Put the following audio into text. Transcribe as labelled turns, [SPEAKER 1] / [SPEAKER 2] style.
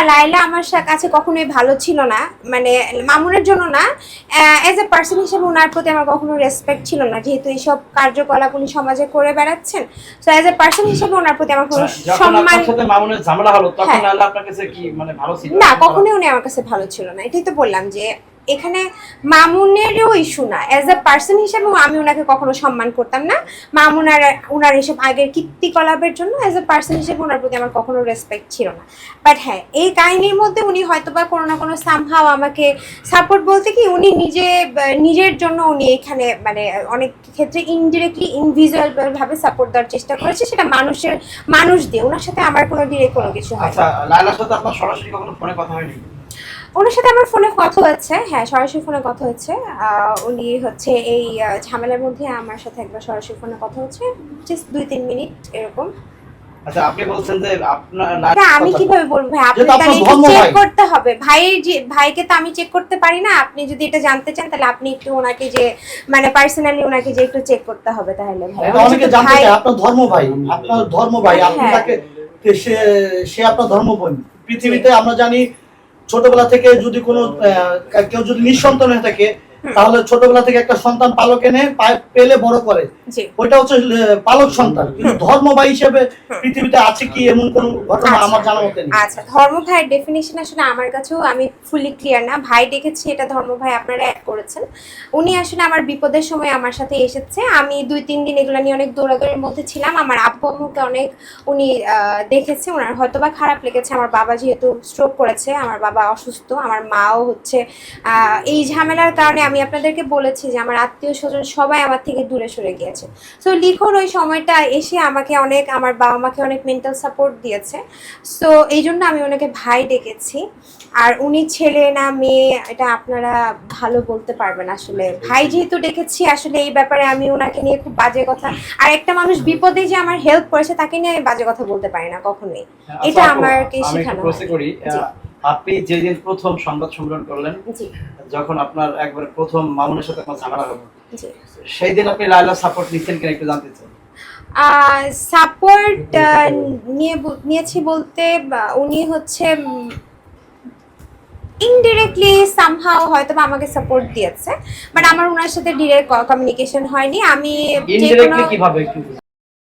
[SPEAKER 1] লাইলা আমার কাছে কখনোই ভালো ছিল না, মানে মামুনের জন্য না, এজ এ পার্সন হিসেবে ওনার প্রতি আমার কখনো রেসপেক্ট ছিল না, যেহেতু এইসব কার্যকলাপ উনি সমাজে করে বেড়াচ্ছেন। সো এজ এ পার্সন হিসেবে ওনার প্রতি আমার কোনো সম্মান।
[SPEAKER 2] সাথে মামুনের ঝামেলা হলো তখন লাইলা আপনার কাছে কি মানে ভালো ছিল
[SPEAKER 1] না? কখনোই উনি আমার কাছে ভালো ছিল না, এটাই তো বললাম যে এখানে মামুনেরও ইস্যু না, অ্যাজ এ পার্সন হিসেবে আমি ওনাকে কখনো সম্মান করতাম না। মামুন আর ওনার এসব আগের কীর্তিকলাপের জন্য অ্যাজ এ পার্সন হিসেবে ওনার প্রতি আমার কখনো রেসপেক্ট ছিল না। বাট হ্যাঁ, এই কাহিনীর মধ্যে উনি হয়তো বা কোনো না কোনো সামহাও আমাকে সাপোর্ট বলতে কি উনি নিজের জন্য উনি এখানে মানে অনেক ক্ষেত্রে ইনডিরেক্টলি ইনভিজুয়াল ভাবে সাপোর্ট দেওয়ার চেষ্টা করেছে, সেটা মানুষ দিয়ে। ওনার সাথে আমার কোনো ডিরেক্ট কোনো কিছু হয়।
[SPEAKER 2] আচ্ছা, লাইলার সাথে আপনার সরাসরি কখনো ফোনে কথা হয়নি?
[SPEAKER 1] ওনার সাথে আমার ফোনে কথা হচ্ছে, হ্যাঁ সরাসরি ফোনে কথা হচ্ছে। উনি হচ্ছে এই ঝামেলার মধ্যে আমার সাথে একবার সরাসরি ফোনে কথা হচ্ছে, জাস্ট 2-3 মিনিট এরকম।
[SPEAKER 2] আচ্ছা, আপনি বলছেন যে আপনার
[SPEAKER 1] আমি কিভাবে বলবো ভাই, আপনি চেক করতে হবে ভাইকে তো আমি চেক করতে পারি না। আপনি যদি এটা জানতে চান তাহলে আপনি একটু ওনাকে যে মানে পার্সোনালি ওনাকে যে একটু চেক করতে হবে তাহলে ভাই।
[SPEAKER 3] অনেকে জানতে চায় আপনার ধর্ম ভাই আপনি তাকে সে আপনার ধর্ম বোন। পৃথিবীতে আমরা জানি ছোটবেলা থেকে যদি কোনো কেউ যদি নিঃসন্তান হয়ে থাকে তাহলে ছোটবেলা থেকে একটা সন্তান পালক এনে পেলে বড় করে, ওইটা হচ্ছে পালক সন্তান। কিন্তু ধর্ম ভাই হিসেবে পৃথিবীতে আছে কি এমন কোন ঘটনা আমার জানা মতে নেই।
[SPEAKER 1] আচ্ছা, ধর্ম ভাইয়ের ডেফিনিশন আসলে আমার কাছেও আমি ফুলি ক্লিয়ার না। ভাই দেখেছি এটা ধর্ম ভাই আপনারা অ্যাড করেছেন। উনি আসলে আমার বিপদের সময় আমার সাথে এসেছে। আমি 2-3 দিন এগুলো নিয়ে অনেক দৌড়াদৌড়ির মধ্যে ছিলাম। আমার আব্বু আম্মুকে অনেক উনি দেখেছে, ওনার হয়তোবা খারাপ লেগেছে। আমার বাবা যেহেতু স্ট্রোক করেছে, আমার বাবা অসুস্থ, আমার মাও হচ্ছে এই ঝামেলার কারণে আমি আপনাদেরকে বলেছি যে আমার আত্মীয় স্বজন সবাই আমার থেকে দূরে সরে গিয়েছে। সো লিখন ওই সময়টা এসে আমাকে অনেক, আমার বাবা মাকে অনেক মেন্টাল সাপোর্ট দিয়েছে। সো এই জন্য আমি ওনাকে ভাই ডেকেছি। আর উনি ছেলে না মেয়ে এটা আপনারা ভালো বলতে পারবেন। আসলে ভাই যেহেতু ডেকেছি, আসলে এই ব্যাপারে আমি ওনাকে নিয়ে খুব বাজে কথা, আর একটা মানুষ বিপদে যে আমার হেল্প করেছে তাকে নিয়ে আমি বাজে কথা বলতে পারি না কখনোই। এটা আমাকে শেখানো হয়।
[SPEAKER 2] আপনি যেদিন প্রথম সংবাদ সম্মেলন করলেন, যখন আপনার একবার প্রথম মামুনের সাথে আপনার ঝামেলা হলো, সেই দিন আপনি লাইলা সাপোর্ট নিচ্ছেন কিনা একটু জানতে চাই।
[SPEAKER 1] সাপোর্ট নিয়েছি বলতে উনি হচ্ছে ইনডিরেক্টলি সামহাও হয়তো আমাকে সাপোর্ট দিয়েছে, বাট আমার ওনার সাথে ডিরেক্ট কমিউনিকেশন হয়নি। আমি
[SPEAKER 2] ইনডিরেক্টলি কিভাবে একটু